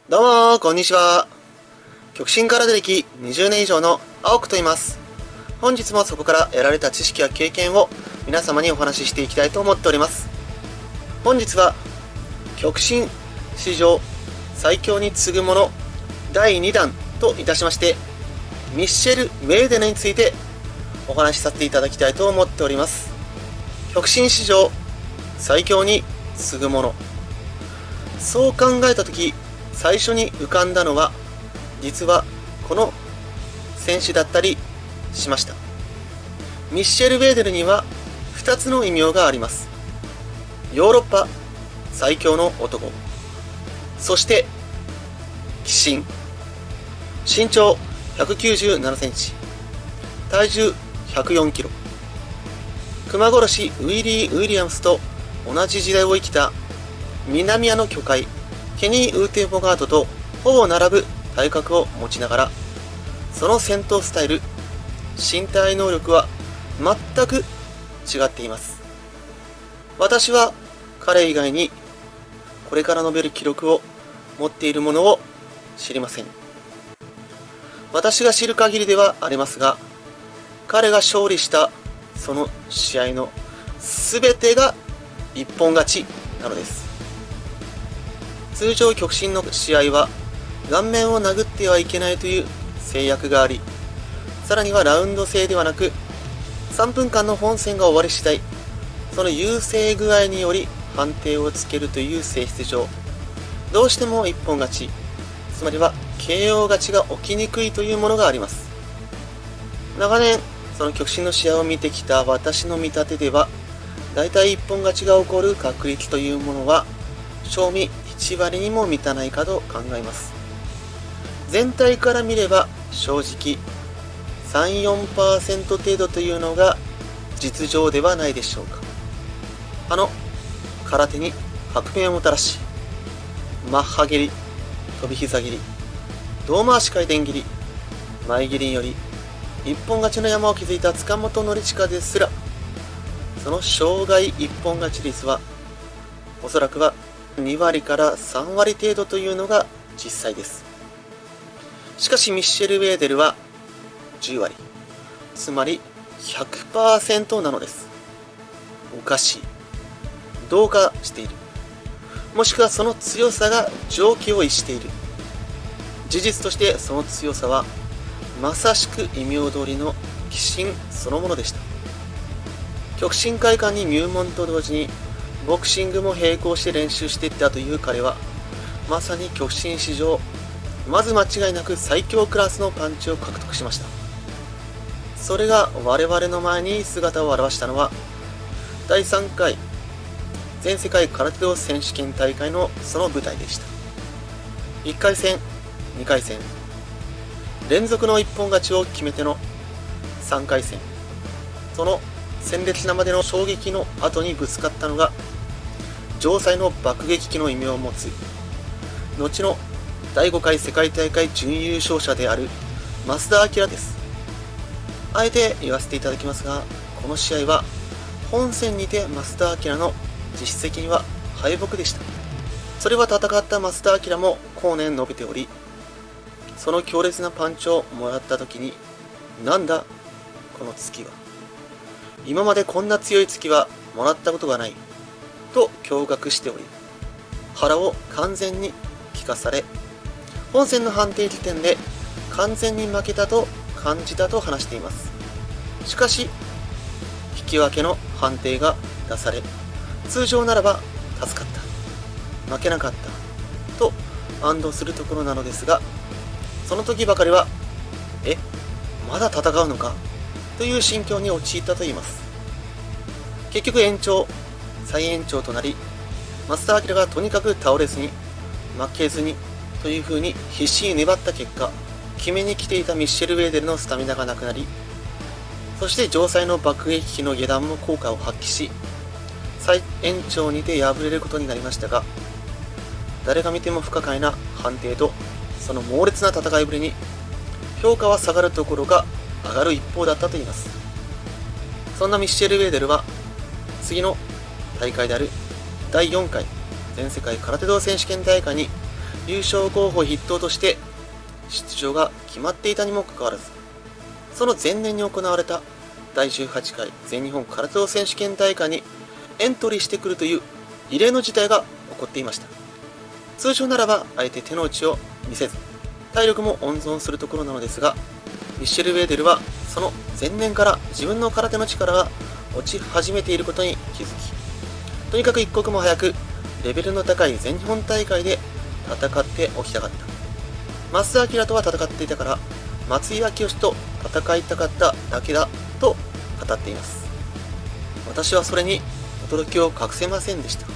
どうもー、こんにちは。極真空手歴20年以上の青くと言います。本日もそこから得られた知識や経験を皆様にお話ししていきたいと思っております。本日は、極真史上最強に次ぐもの第2弾といたしまして、ミッシェル・ウェーデルについてお話しさせていただきたいと思っております。極真史上最強に次ぐもの。そう考えたとき、最初に浮かんだのは実はこの選手だったりしました。ミッシェル・ウェーデルには2つの異名があります。ヨーロッパ最強の男、そして鬼神。身長197センチ、体重104キロ。熊殺しウィリー・ウィリアムスと同じ時代を生きた南アの巨海ケニー・ウーテンボガードとほぼ並ぶ体格を持ちながら、その戦闘スタイル、身体能力は全く違っています。私は彼以外にこれから述べる記録を持っているものを知りません。私が知る限りではありますが、彼が勝利したその試合の全てが一本勝ちなのです。通常極真の試合は顔面を殴ってはいけないという制約があり、さらにはラウンド制ではなく3分間の本戦が終わり次第、その優勢具合により判定をつけるという性質上、どうしても一本勝ち、つまりは KO 勝ちが起きにくいというものがあります。長年その極真の試合を見てきた私の見立てでは、だいたい一本勝ちが起こる確率というものは賞味1割にも満たないかと考えます。全体から見れば正直 3-4% 程度というのが実情ではないでしょうか。空手に革命をもたらし、マッハ蹴り、飛び膝蹴り、胴回し回転蹴り、前蹴りにより一本勝ちの山を築いた塚本典親ですら、その生涯一本勝ち率はおそらくは2割から3割程度というのが実際です。しかしミッシェル・ウェーデルは10割、つまり 100% なのです。おかしい、どうかしている、もしくはその強さが常軌を逸している。事実としてその強さはまさしく異名通りの鬼神そのものでした。極真会館に入門と同時にボクシングも並行して練習していったという彼は、まさに極真史上まず間違いなく最強クラスのパンチを獲得しました。それが我々の前に姿を現したのは第3回全世界空手道選手権大会のその舞台でした。1回戦、2回戦、連続の一本勝ちを決めての3回戦、その鮮烈なまでの衝撃の後にぶつかったのが城西の爆撃機の異名を持つ後の第5回世界大会準優勝者である増田明です。あえて言わせていただきますが、この試合は本戦にて増田明の実績には敗北でした。それは戦った増田明も後年述べており、その強烈なパンチをもらった時に、なんだこの突きは、今までこんな強い突きはもらったことがないと驚愕しており、腹を完全に効かされ、本戦の判定時点で完全に負けたと感じたと話しています。しかし引き分けの判定が出され、通常ならば助かった、負けなかったと安堵するところなのですが、その時ばかりはまだ戦うのかという心境に陥ったといいます。結局延長、再延長となり、増田明がとにかく倒れずに負けずにという風に必死に粘った結果、決めに来ていたミッシェル・ウェーデルのスタミナがなくなり、そして城西の爆撃機の下段も効果を発揮し、再延長にて敗れることになりましたが、誰が見ても不可解な判定とその猛烈な戦いぶりに評価は下がるところが上がる一方だったといいます。そんなミッシェル・ウェーデルは次の大会である第4回全世界空手道選手権大会に優勝候補筆頭として出場が決まっていたにもかかわらず、その前年に行われた第18回全日本空手道選手権大会にエントリーしてくるという異例の事態が起こっていました。通常ならばあえて手の内を見せず体力も温存するところなのですが、ミッシェル・ウェーデルはその前年から自分の空手の力が落ち始めていることに気づき、とにかく一刻も早くレベルの高い全日本大会で戦っておきたかった。増田明とは戦っていたから松井明義と戦いたかっただけだと語っています。私はそれに驚きを隠せませんでした。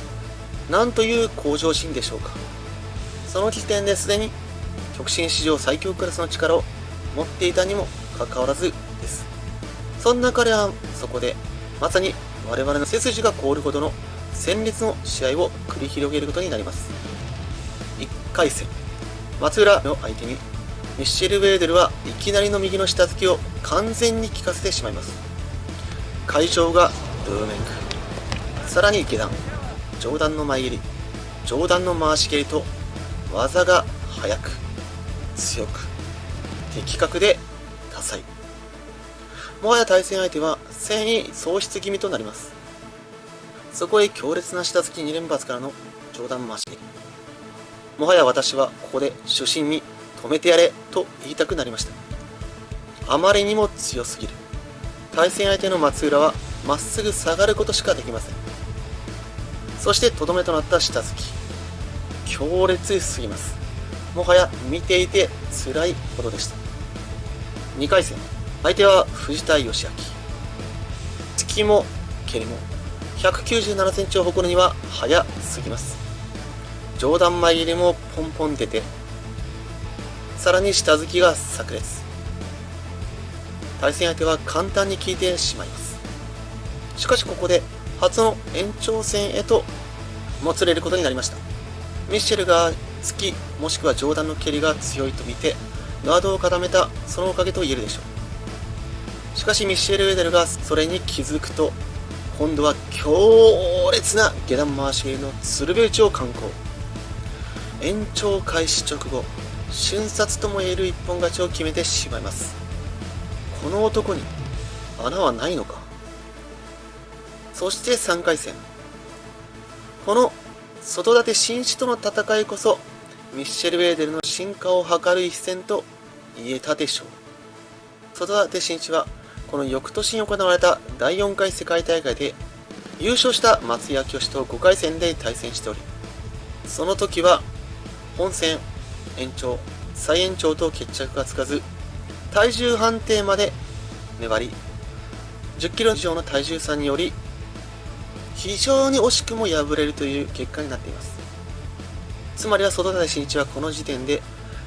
なんという向上心でしょうか。その時点ですでに極真史上最強クラスの力を持っていたにもかかわらずです。そんな彼はそこでまさに我々の背筋が凍るほどの鮮烈の試合を繰り広げることになります。1回戦、松浦の相手にミッシェル・ウェーデルはいきなりの右の下突きを完全に効かせてしまいます。会場がブーメング、さらに下段、上段の前蹴り、上段の回し蹴りと技が速く強く的確で多彩。もはや対戦相手は戦意喪失気味となります。そこへ強烈な下突き2連発からの上段回し蹴り。もはや私はここで主審に止めてやれと言いたくなりました。あまりにも強すぎる。対戦相手の松浦はまっすぐ下がることしかできません。そしてとどめとなった下突き、強烈すぎます。もはや見ていて辛いほどでした。2回戦、相手は藤田義明。突きも蹴りも197センチを誇るには速すぎます。上段前蹴りもポンポン出て、さらに下突きが炸裂。対戦相手は簡単に効いてしまいます。しかしここで初の延長戦へともつれることになりました。ミッシェルが突きもしくは上段の蹴りが強いと見てガードを固めたそのおかげと言えるでしょう。しかしミッシェル・ウェデルがそれに気づくと、今度は強烈な下段回し蹴りの鶴瓶打ちを敢行。延長開始直後、瞬殺とも言える一本勝ちを決めてしまいます。この男に穴はないのか。そして3回戦、この外舘紳士との戦いこそミッシェル・ウェーデルの進化を図る一戦と言えたでしょう。外舘紳士はこの翌年に行われた第4回世界大会で優勝した松井明義と5回戦で対戦しており、その時は本戦延長再延長と決着がつかず、体重判定まで粘り10キロ以上の体重差により非常に惜しくも敗れるという結果になっています。つまりは外舘紳一はこの時点で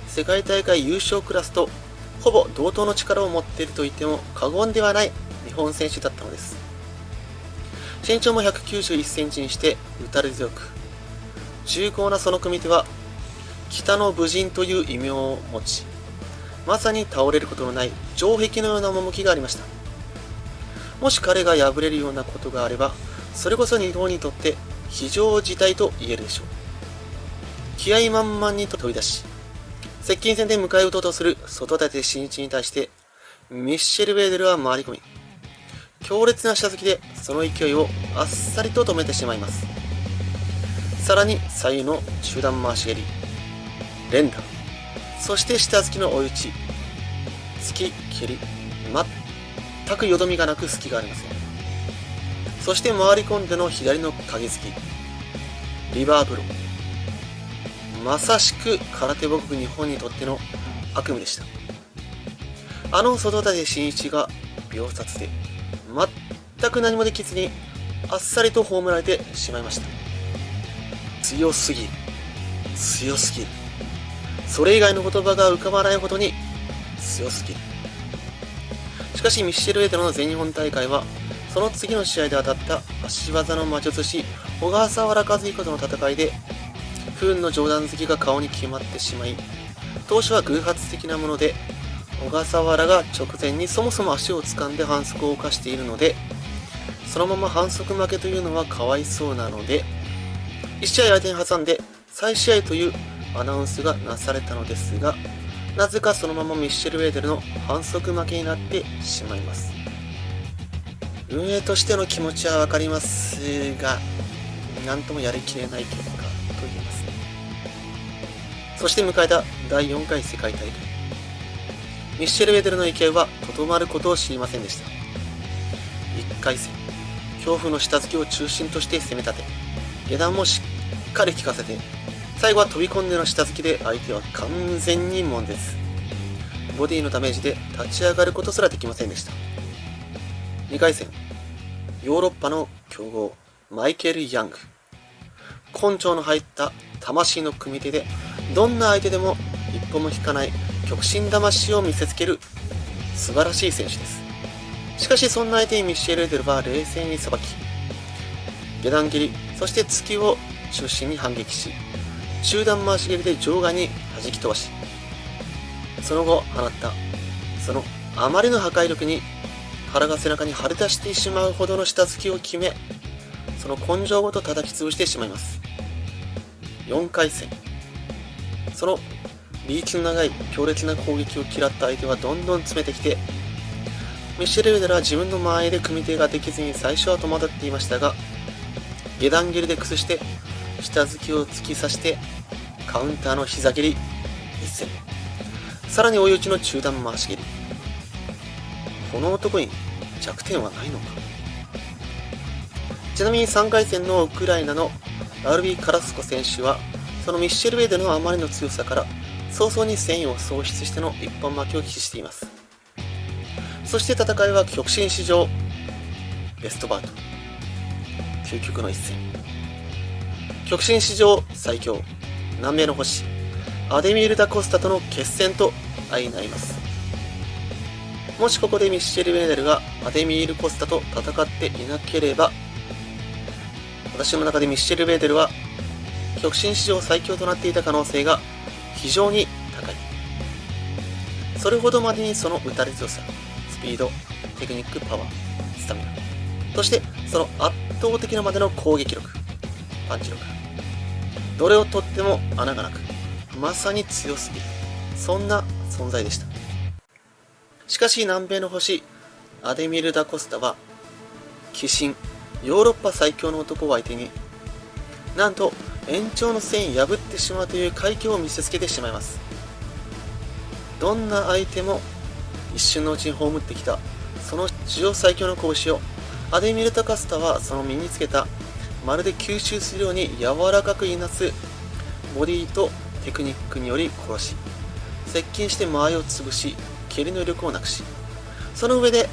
世界大会優勝クラスとほぼ同等の力を持っていると言っても過言ではない日本選手だったのです。身長も191センチにして打たれ強く、重厚なその組手は北の武人という異名を持ち、まさに倒れることのない城壁のような趣がありました。もし彼が敗れるようなことがあれば、それこそ日本にとって非常事態と言えるでしょう。気合満々に飛び出し、接近戦で迎え撃とうとする外舘紳一に対して、ミッシェル・ウェーデルは回り込み、強烈な下突きでその勢いをあっさりと止めてしまいます。さらに左右の中段回し蹴り、連打、そして下突きの追い打ち、突き、蹴り、全くよどみがなく隙がありません。そして回り込んでの左の影突き、リバーブロー。まさしく空手母国日本にとっての悪夢でした。あの外舘紳一が秒殺で全く何もできずにあっさりと葬られてしまいました。強すぎる、強すぎる、それ以外の言葉が浮かばないほどに強すぎる。しかしミッシェル・ウェーデルの全日本大会はその次の試合で当たった足技の魔術師小笠原和彦との戦いで不運の上段突きが顔に決まってしまい、当初は偶発的なもので小笠原が直前にそもそも足を掴んで反則を犯しているので、そのまま反則負けというのはかわいそうなので、1試合相手に挟んで再試合というアナウンスがなされたのですが、なぜかそのままミッシェル・ウェーデルの反則負けになってしまいます。運営としての気持ちはわかりますが、なんともやりきれない結果と言えますね。そして迎えた第4回世界大会。ミッシェル・ウェーデルの勢いはとどまることを知りませんでした。1回戦、恐怖の下突きを中心として攻め立て、下段もしっかり効かせて、最後は飛び込んでの下突きで相手は完全に悶絶。ボディのダメージで立ち上がることすらできませんでした。2回戦、ヨーロッパの強豪マイケル・ヤング。根性の入った魂の組み手でどんな相手でも一歩も引かない極真魂を見せつける素晴らしい選手です。しかしそんな相手にミッシェル・ウェーデルは冷静にさばき、下段蹴り、そして突きを中心に反撃し、中段回し蹴りで場外に弾き飛ばし、その後放ったそのあまりの破壊力に腹が背中に張り出してしまうほどの下突きを決め、その根性ごと叩き潰してしまいます。4回戦、そのリーチの長い強烈な攻撃を嫌った相手はどんどん詰めてきて、ミッシェル・ウェーデルは自分の間合いで組み手ができずに最初は戸惑っていましたが、下段蹴りで崩して下突きを突き刺してカウンターの膝蹴り一戦、さらに追い打ちの中段回し蹴り。この男に弱点はないのか。ちなみに3回戦のウクライナのアルビー・カラスコ選手は、そのミッシェル・ウェーデルのあまりの強さから早々に戦意を喪失しての一本負けを喫しています。そして戦いは極真史上ベストバウト、究極の一戦。極真史上最強、南米の星アデミール・ダ・コスタとの決戦と相なります。もしここでミッシェル・ウェーデルがアデミール・コスタと戦っていなければ、私の中でミッシェル・ウェーデルは極真史上最強となっていた可能性が非常に高い。それほどまでにその打たれ強さ、スピード、テクニック、パワー、スタミナ、そしてその圧倒的なまでの攻撃力、パンチ力、どれをとっても穴がなく、まさに強すぎる、そんな存在でした。しかし南米の星アデミル・ダ・コスタは鬼神ヨーロッパ最強の男を相手に、なんと延長の線破ってしまうという快挙を見せつけてしまいます。どんな相手も一瞬のうちに葬ってきたその史上最強の拳をアデミル・ダ・コスタはその身につけたまるで吸収するように柔らかくいなすボディとテクニックにより殺し、接近して間合いを潰し、蹴りの力をなくし、その上で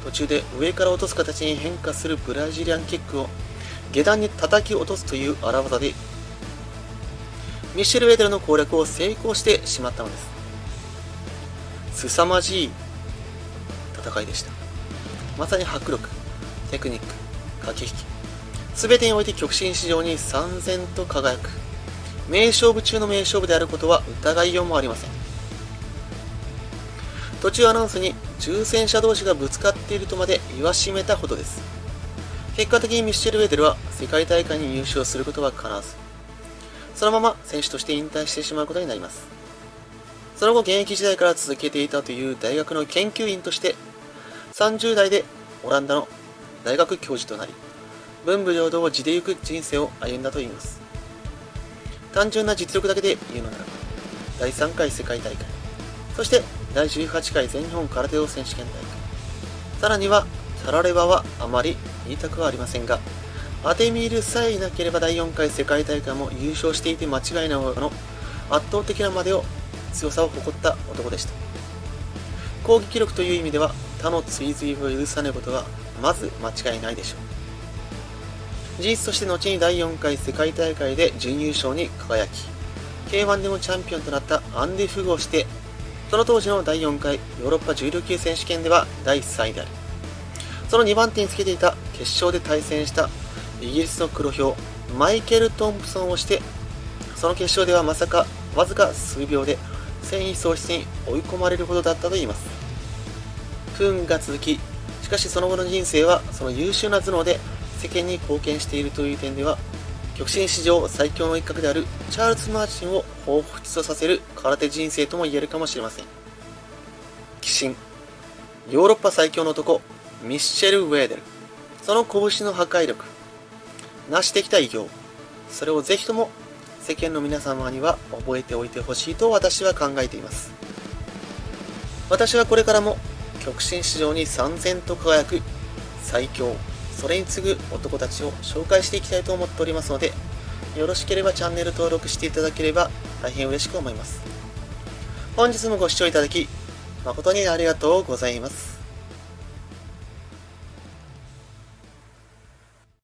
途中で上から落とす形に変化するブラジリアンキックを下段に叩き落とすという荒技でミッシェル・ウェーデルの攻略を成功してしまったのです。凄まじい戦いでした。まさに迫力、テクニック、駆け引き、全てにおいて極真史上に燦然と輝く名勝負中の名勝負であることは疑いようもありません。途中アナウンスに重戦車同士がぶつかっているとまで言わしめたほどです。結果的にミッシェル・ウェーデルは世界大会に入賞することは叶わず、そのまま選手として引退してしまうことになります。その後現役時代から続けていたという大学の研究員として30代でオランダの大学教授となり、文武両道を地で行く人生を歩んだといいます。単純な実力だけで言うのならば、第3回世界大会、そして第18回全日本空手道選手権大会、さらにはタラレバはあまり言いたくはありませんが、アデミールさえいなければ第4回世界大会も優勝していて間違いないほどの圧倒的なまでを強さを誇った男でした。攻撃力という意味では他の追随を許さないことがまず間違いないでしょう。事実として後に第4回世界大会で準優勝に輝き、K1 でもチャンピオンとなったアンディ・フグをして、その当時の第4回ヨーロッパ重量級選手権では第3位である。その2番手につけていた決勝で対戦したイギリスの黒豹マイケル・トンプソンをして、その決勝ではまさかわずか数秒で戦意喪失に追い込まれるほどだったといいます。不運が続き、しかしその後の人生はその優秀な頭脳で世間に貢献しているという点では極真史上最強の一角であるチャールズ・マーチンを彷彿とさせる空手人生とも言えるかもしれません。鬼神、ヨーロッパ最強の男、ミッシェル・ウェーデル。その拳の破壊力、成してきた偉業、それをぜひとも世間の皆様には覚えておいてほしいと私は考えています。私はこれからも極真史上に燦然と輝く最強、それに次ぐ男たちを紹介していきたいと思っておりますので、よろしければチャンネル登録していただければ大変嬉しく思います。本日もご視聴いただき誠にありがとうございます。